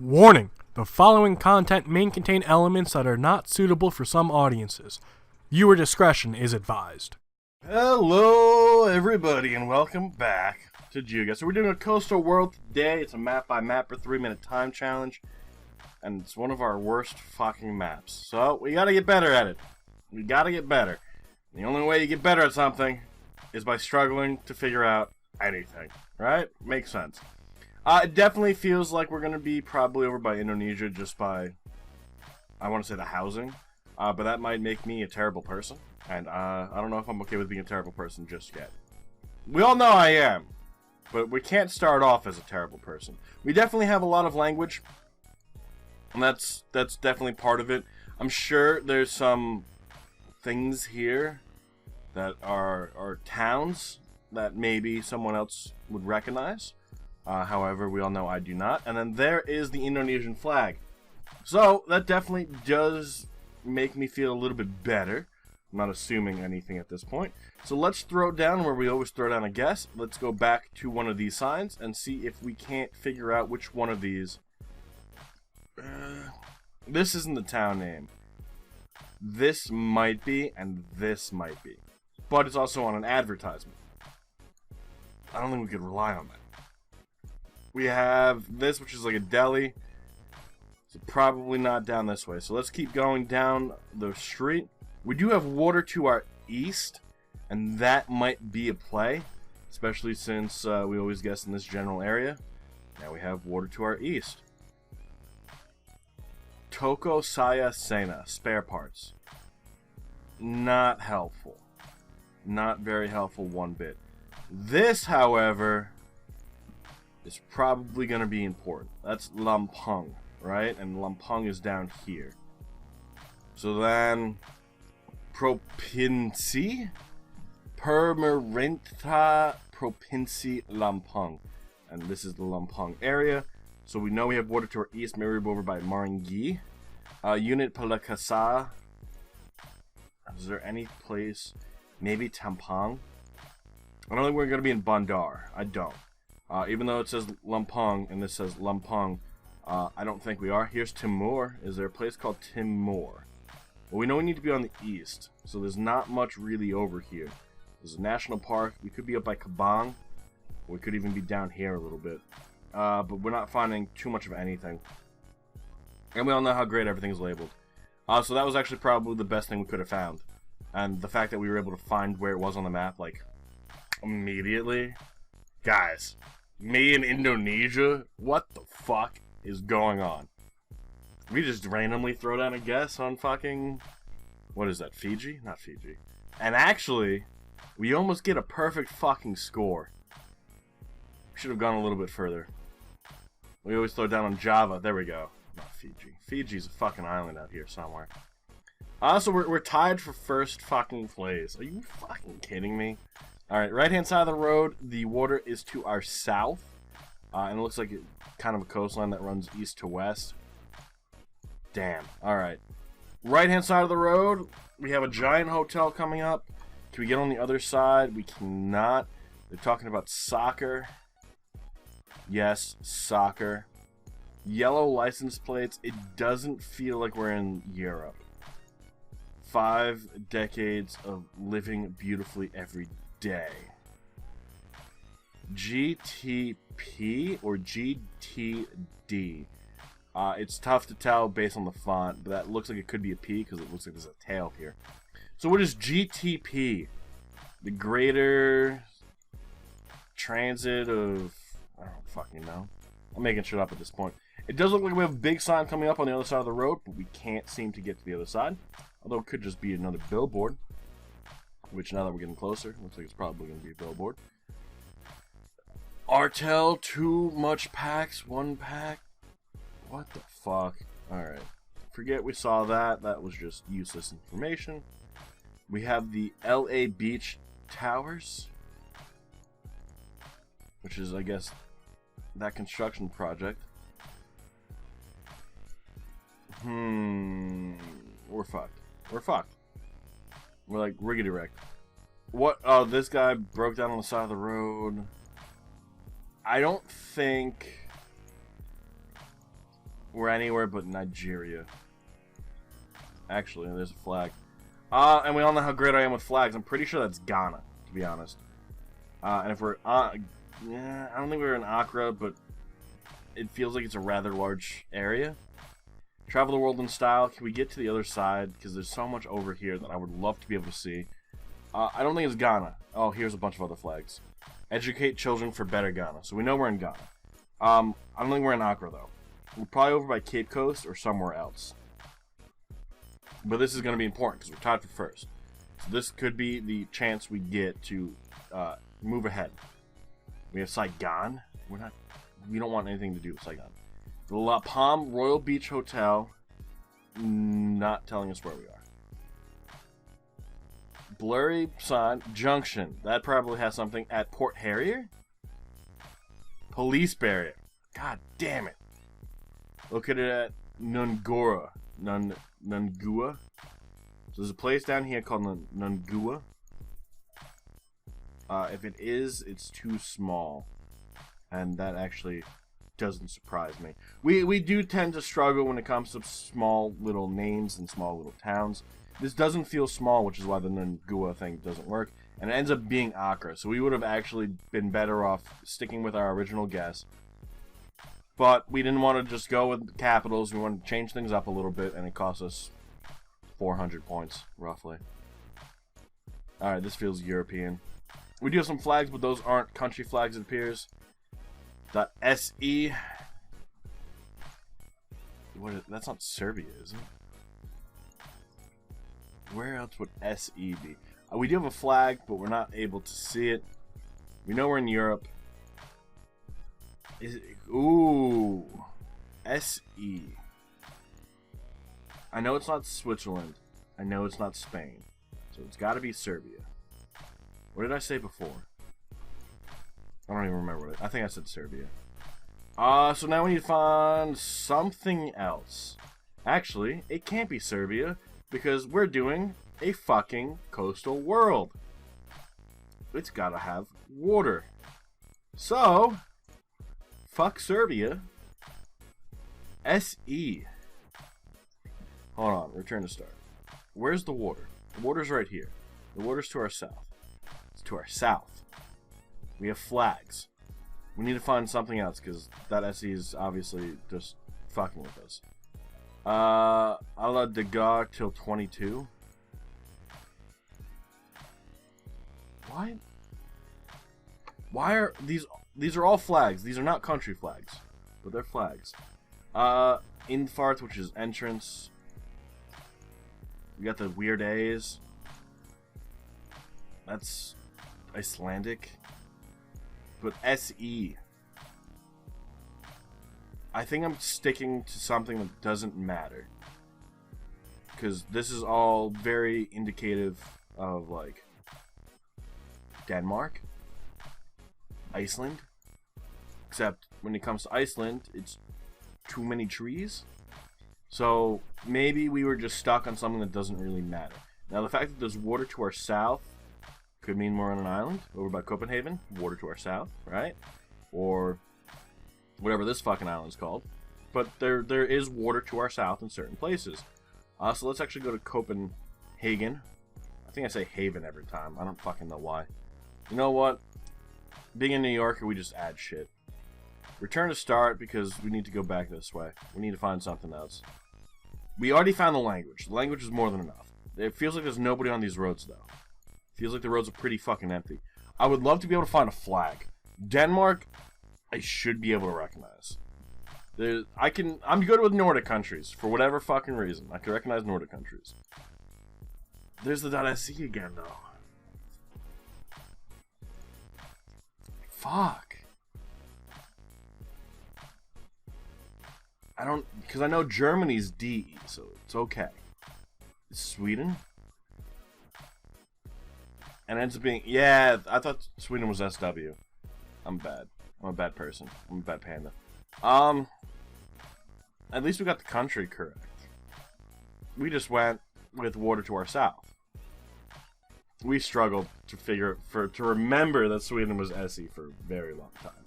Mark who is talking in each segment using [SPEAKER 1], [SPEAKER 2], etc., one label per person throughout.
[SPEAKER 1] Warning! The following content may contain elements that are not suitable for some audiences. Viewer discretion is advised.
[SPEAKER 2] Hello, everybody, and welcome back to Geoguessr. We're doing a coastal world today. It's a map-by-map or 3-minute time challenge, and it's one of our worst fucking maps. So, we gotta get better at it. We gotta get better. The only way you get better at something is by struggling to figure out anything, right? Makes sense. It definitely feels like we're going to be probably over by Indonesia just by, I want to say the housing. But that might make me a terrible person. And I don't know if I'm okay with being a terrible person just yet. We all know I am. But we can't start off as a terrible person. We definitely have a lot of language. And that's definitely part of it. I'm sure there's some things here that are towns that maybe someone else would recognize. However, we all know I do not. And then there is the Indonesian flag. So, that definitely does make me feel a little bit better. I'm not assuming anything at this point. So let's throw down where we always throw down a guess. Let's go back to one of these signs and see if we can't figure out which one of these. This isn't the town name. This might be, and this might be. But it's also on an advertisement. I don't think we could rely on that. We have this, which is like a deli. So probably not down this way. So let's keep going down the street. We do have water to our east, and that might be a play, especially since we always guess in this general area. Now we have water to our east. Toko Saya Sena, spare parts. Not helpful. Not very helpful one bit. This, however, is probably going to be important. That's Lampung, right? And Lampung is down here. So then, Provinsi Pemerintah Provinsi Lampung. And this is the Lampung area. So we know we have water to our east, maybe we're over by Maringgi. Unit Palakasa. Is there any place? Maybe Tampang? I don't think we're going to be in Bandar. I don't. Even though it says Lampung and this says Lampung, I don't think we are. Here's Timor. Is there a place called Timor? Well, we know we need to be on the east, so there's not much really over here. There's a national park. We could be up by Kabang. We could even be down here a little bit. But we're not finding too much of anything. And we all know how great everything is labeled. So that was actually probably the best thing we could have found. And the fact that we were able to find where it was on the map, like, immediately. Guys, me in Indonesia? What the fuck is going on? We just randomly throw down a guess on fucking... What is that, Fiji? Not Fiji. And actually, we almost get a perfect fucking score. We should have gone a little bit further. We always throw down on Java. There we go. Not Fiji. Fiji's a fucking island out here somewhere. So we're tied for first fucking place. Are you fucking kidding me? Alright, right-hand side of the road, the water is to our south. And it looks like kind of a coastline that runs east to west. Damn. Alright. Right-hand side of the road, we have a giant hotel coming up. Can we get on the other side? We cannot. They're talking about soccer. Yes, soccer. Yellow license plates. It doesn't feel like we're in Europe. 5 decades of living beautifully every day. GTP or GTD? It's tough to tell based on the font, but that looks like it could be a P because it looks like there's a tail here. So what is GTP? The Greater Transit of... I don't fucking know. I'm making shit up at this point. It does look like we have a big sign coming up on the other side of the road, but we can't seem to get to the other side. Although it could just be another billboard. Which, now that we're getting closer, looks like it's probably going to be a billboard. Artel, 2 much packs, 1 pack. What the fuck? Alright. Forget we saw that. That was just useless information. We have the LA Beach Towers. Which is, I guess, that construction project. We're fucked. We're fucked. We're like riggedy wrecked. What? Oh, this guy broke down on the side of the road. I don't think We're anywhere but Nigeria. Actually, there's a flag. And we all know how great I am with flags. I'm pretty sure that's Ghana, to be honest. And if we're yeah, I don't think we're in Accra, but it feels like it's a rather large area. Travel the world in style. Can we get to the other side? Because there's so much over here that I would love to be able to see. I don't think it's Ghana. Oh, here's a bunch of other flags. Educate children for better Ghana. So we know we're in Ghana. I don't think we're in Accra, though. We're probably over by Cape Coast or somewhere else. But this is going to be important because we're tied for first. So this could be the chance we get to move ahead. We have Saigon. We don't want anything to do with Saigon. The La Palm Royal Beach Hotel. Not telling us where we are. Blurry sign. Junction. That probably has something at Port Harrier. Police barrier. God damn it. Located at Nungura. Nungua. So there's a place down here called Nungua. If it is, it's too small. And that actually doesn't surprise me. We do tend to struggle when it comes to small little names and small little towns. This doesn't feel small, which is why the Nungua thing doesn't work. And it ends up being Accra. So we would have actually been better off sticking with our original guess. But we didn't want to just go with capitals. We wanted to change things up a little bit, and it cost us 400 points, roughly. Alright, this feels European. We do have some flags, but those aren't country flags, it appears. .se. That's not Serbia, is it? Where else would SE be? We do have a flag, but we're not able to see it. We know we're in Europe. Is it? Ooh. SE. I know it's not Switzerland. I know it's not Spain. So it's got to be Serbia. What did I say before? I don't even remember I think I said Serbia. So now we need to find something else. Actually, it can't be Serbia because we're doing a fucking coastal world. It's gotta have water. So, fuck Serbia. SE. Hold on, return to start. Where's the water? The water's right here. The water's to our south. It's to our south. We have flags. We need to find something else because that SE is obviously just fucking with us. A la Degar till 22. Why? Why are these are all flags. These are not country flags, but they're flags. Infart, which is entrance. We got the weird A's. That's Icelandic. But SE. I think I'm sticking to something that doesn't matter. Because this is all very indicative of, like, Denmark. Iceland. Except when it comes to Iceland, it's too many trees. So maybe we were just stuck on something that doesn't really matter. Now the fact that there's water to our south could mean we're on an island over by Copenhagen. Water to our south, right? Or whatever this fucking island's called. But there is water to our south in certain places. So let's actually go to Copenhagen. I think I say Haven every time. I don't fucking know why. You know what? Being a New Yorker, we just add shit. Return to start because we need to go back this way. We need to find something else. We already found the language. The language is more than enough. It feels like there's nobody on these roads, though. Feels like the roads are pretty fucking empty. I would love to be able to find a flag. Denmark, I should be able to recognize. I'm good with Nordic countries for whatever fucking reason. I can recognize Nordic countries. There's the .se again, though. Fuck. Because I know Germany's DE, so it's okay. It's Sweden. And it ends up being, yeah, I thought Sweden was SW. I'm bad. I'm a bad person. I'm a bad panda. At least we got the country correct. We just went with water to our south. We struggled to remember that Sweden was SE for a very long time.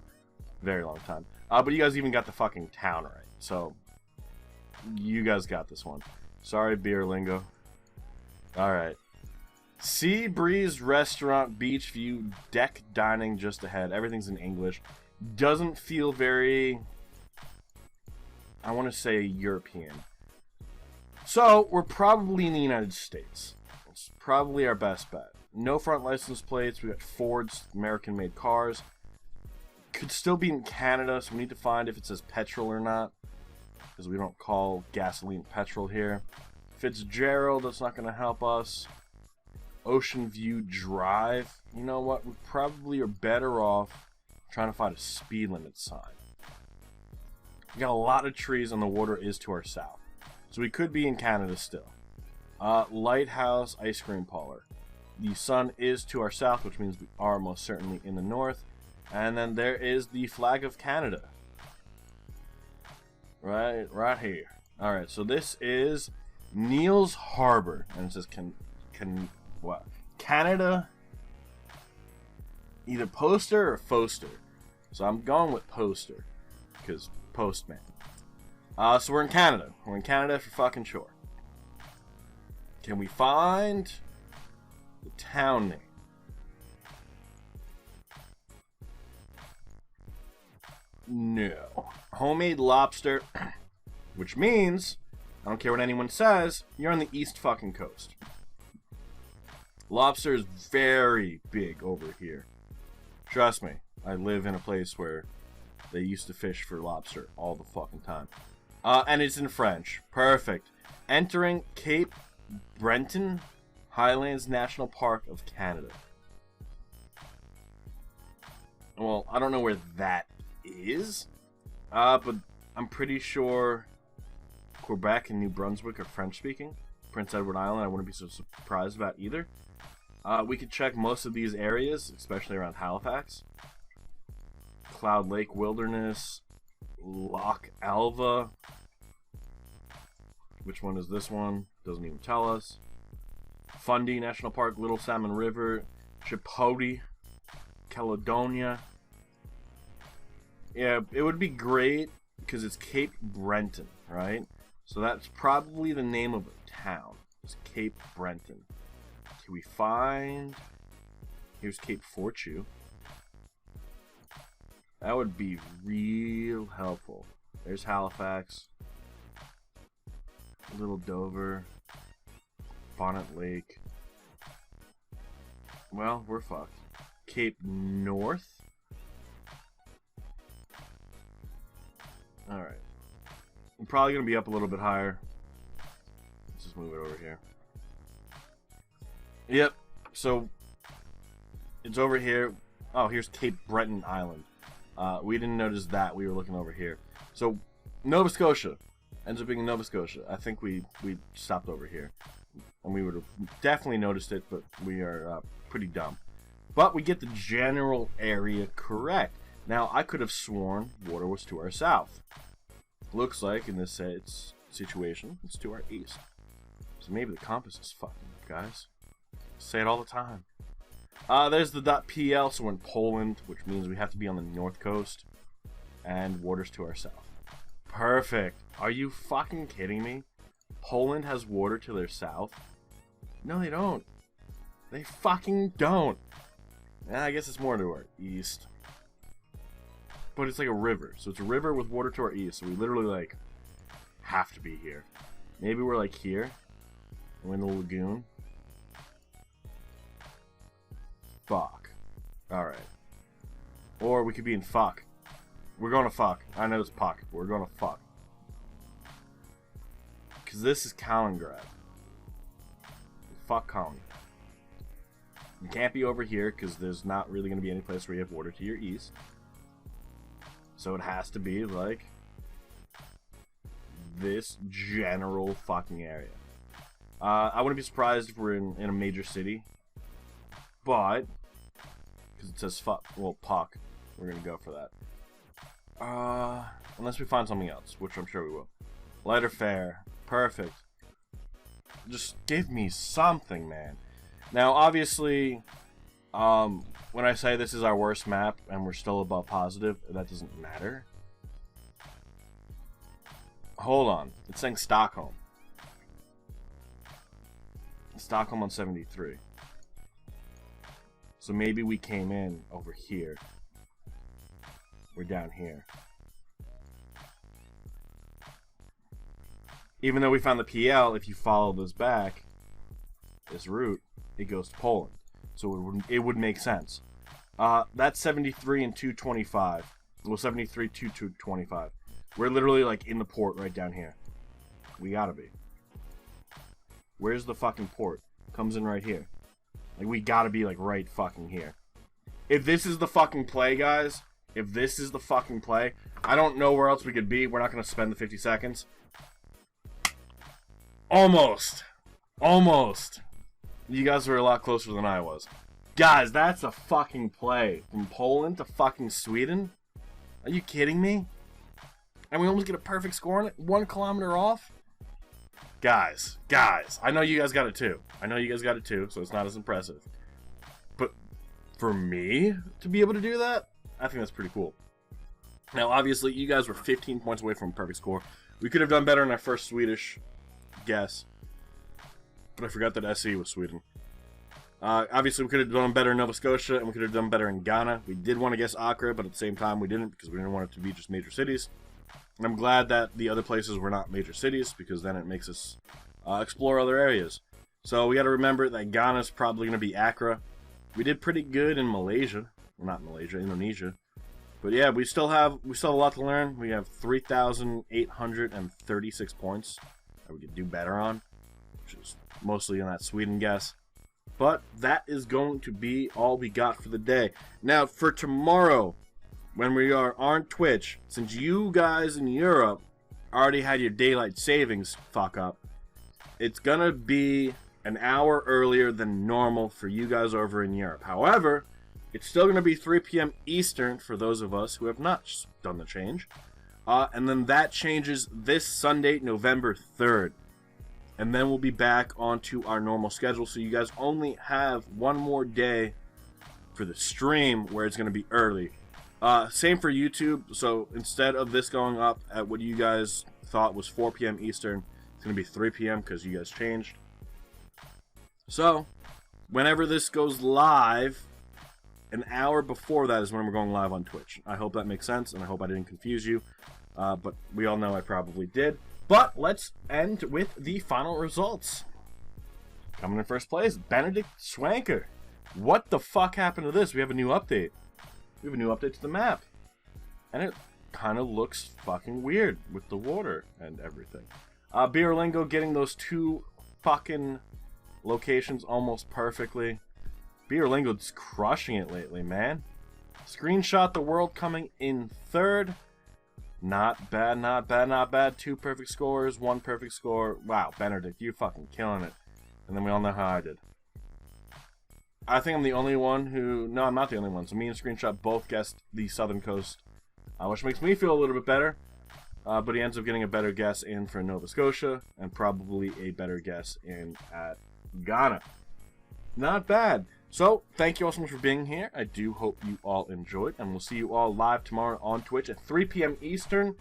[SPEAKER 2] Very long time. But you guys even got the fucking town right. So, You guys got this one. Sorry, beer lingo. Alright. Sea breeze, restaurant, beach view, deck dining just ahead. Everything's in English. Doesn't feel very, I want to say, European. So, we're probably in the United States. It's probably our best bet. No front license plates. We got Ford's American-made cars. Could still be in Canada, so we need to find if it says petrol or not, because we don't call gasoline petrol here. Fitzgerald, that's not going to help us. Ocean View Drive. You know what? We probably are better off trying to find a speed limit sign. We got a lot of trees and the water is to our south. So we could be in Canada still. Lighthouse Ice Cream Parlor. The sun is to our south, which means we are most certainly in the north. And then there is the flag of Canada. Right here. Alright, so this is Neil's Harbor. And it says what? Canada, either poster or foster. So I'm going with poster, because postman. So we're in Canada. We're in Canada for fucking sure. Can we find the town name? No. Homemade lobster, which means, I don't care what anyone says, you're on the east fucking coast. Lobster is very big over here. Trust me, I live in a place where they used to fish for lobster all the fucking time. And it's in French. Perfect. Entering Cape Breton Highlands National Park of Canada. Well, I don't know where that is. But I'm pretty sure Quebec and New Brunswick are French speaking. Prince Edward Island, I wouldn't be so surprised about either. We could check most of these areas, especially around Halifax. Cloud Lake Wilderness, Loch Alva. Which one is this one? Doesn't even tell us. Fundy National Park, Little Salmon River, Chipotle, Caledonia. Yeah, it would be great because it's Cape Breton, right? So that's probably the name of a town. It's Cape Breton. Can we find... Here's Cape Fortune. That would be real helpful. There's Halifax. Little Dover. Bonnet Lake. Well, we're fucked. Cape North. Alright. I'm probably going to be up a little bit higher. Let's just move it over here. Yep. So, it's over here. Oh, here's Cape Breton Island. We didn't notice that. We were looking over here. So, Nova Scotia. Ends up being in Nova Scotia. I think we stopped over here. And we would have definitely noticed it, but we are pretty dumb. But we get the general area correct. Now, I could have sworn water was to our south. Looks like, in this situation, it's to our east. So maybe the compass is fucking up, guys. Say it all the time. There's the .pl, so we're in Poland, which means we have to be on the north coast. And water's to our south. Perfect. Are you fucking kidding me? Poland has water to their south? No, they don't. They fucking don't. I guess it's more to our east. But it's like a river. So it's a river with water to our east. So we literally, like, have to be here. Maybe we're, like, here. We're in the lagoon. Fuck. Alright. Or we could be in fuck. We're going to fuck. I know it's puck, but we're going to fuck. Because this is Kaliningrad. Fuck Kaliningrad. You can't be over here because there's not really going to be any place where you have water to your east. So it has to be like this general fucking area. I wouldn't be surprised if we're in a major city. But, because it says fuck, well, puck, we're going to go for that. Unless we find something else, which I'm sure we will. Lighter fare. Perfect. Just give me something, man. Now, obviously, when I say this is our worst map and we're still above positive, that doesn't matter. Hold on. It's saying Stockholm. Stockholm on 73. So maybe we came in over here. We're down here. Even though we found the PL, if you follow this back, this route, it goes to Poland. So it would make sense. That's 73 and 225. Well, 73 to 225. We're literally like in the port right down here. We gotta be. Where's the fucking port? Comes in right here. Like, we gotta be like right fucking here. If this is the fucking play, guys, if this is the fucking play, I don't know where else we could be. We're not gonna spend the 50 seconds. Almost. Almost. You guys were a lot closer than I was. Guys, that's a fucking play. From Poland to fucking Sweden? Are you kidding me? And we almost get a perfect score on it? 1 kilometer off? Guys, I know you guys got it too. So it's not as impressive. But for me to be able to do that, I think that's pretty cool. Now, obviously, you guys were 15 points away from a perfect score. We could have done better in our first Swedish guess. But I forgot that SE was Sweden. Obviously, we could have done better in Nova Scotia, and we could have done better in Ghana. We did want to guess Accra, but at the same time, we didn't, because we didn't want it to be just major cities. And I'm glad that the other places were not major cities, because then it makes us explore other areas. So we got to remember that Ghana's probably going to be Accra. We did pretty good in Malaysia. Well, not Malaysia, Indonesia. But yeah, we still have a lot to learn. We have 3,836 points that we could do better on, which is mostly in that Sweden guess. But that is going to be all we got for the day. Now, for tomorrow, when we are on Twitch, since you guys in Europe already had your daylight savings fuck up, it's gonna be an hour earlier than normal for you guys over in Europe. However, it's still gonna be 3 p.m. Eastern for those of us who have not done the change. And then that changes this Sunday, November 3rd. And then we'll be back onto our normal schedule. So you guys only have one more day for the stream where it's going to be early. Same for YouTube. So instead of this going up at what you guys thought was 4 p.m. Eastern, it's going to be 3 p.m. because you guys changed. So whenever this goes live, an hour before that is when we're going live on Twitch. I hope that makes sense, and I hope I didn't confuse you. But we all know I probably did. But let's end with the final results. Coming in first place, Benedict Swanker. What the fuck happened to this? We have a new update. We have a new update to the map. And it kind of looks fucking weird with the water and everything. Biolingo getting those 2 fucking locations almost perfectly. Biolingo's crushing it lately, man. Screenshot the world coming in 3rd. Not bad, not bad, not bad. 2 perfect scores, 1 perfect score. Wow, Benedict, you fucking killing it. And then we all know how I did. I think I'm the only one who... No, I'm not the only one. So me and Screenshot both guessed the southern coast, which makes me feel a little bit better. But he ends up getting a better guess in for Nova Scotia, and probably a better guess in at Ghana. Not bad. So, thank you all so much for being here. I do hope you all enjoyed, and we'll see you all live tomorrow on Twitch at 3 p.m. Eastern.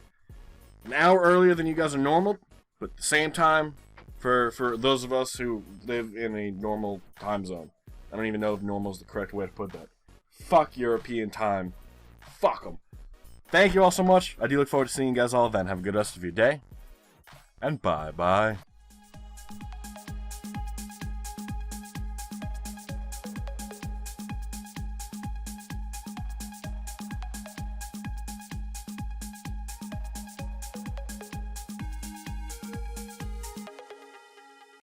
[SPEAKER 2] An hour earlier than you guys are normal, but at the same time for those of us who live in a normal time zone. I don't even know if normal is the correct way to put that. Fuck European time. Fuck them. Thank you all so much. I do look forward to seeing you guys all then. Have a good rest of your day, and bye-bye.